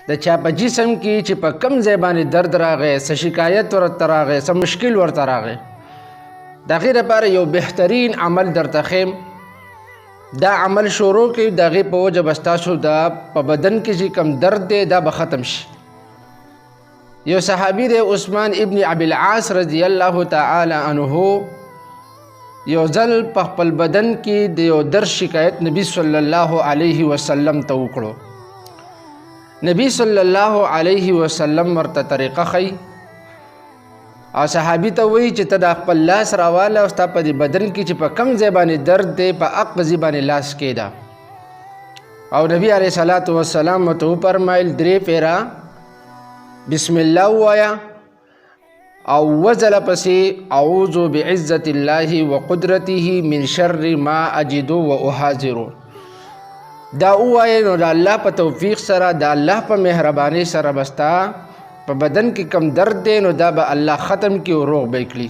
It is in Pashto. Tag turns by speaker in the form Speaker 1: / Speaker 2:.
Speaker 1: د چا په جسم کې چې په کم ځای باندې درد راغی، څه شکایت ورته راغی، څه مشکل ورته راغی، د هغې دپاره یو بهترین عمل درته ښیم. دا عمل شروع کړئ، د هغې په وجه به ستاسو په بدن کې چې کم درد دی دا به ختم شي. یو صحابي دی عثمان ابن ابي العاص رضی الله تعالی عنه، یو ځل په خپل بدن کې د یو درد شکایت نبی صلی الله علیه وسلم ته وکړو. نبی صلی الله علیه وسلم ورته طریقه ښیي او صحابي ته وایي چې ته دا خپل لاس راواله او ستا په دې بدن کې چې په کم ځای باندې درد دی په هغه ځای باندې لاس کېږده. او نبی علیه صلات وسلام ورته وفرمایل 3 پیرا بسم الله ووایه او وځله پسې اعوذ بعزت الله وقدرته من شر ما اجد واحاذر. دا ووایه نو د الله په توفیق سره، د الله په مهربانۍ سره به ستا په بدن کې کم درد دی نو دا به الله ختم کړي او روغ به یې کړي.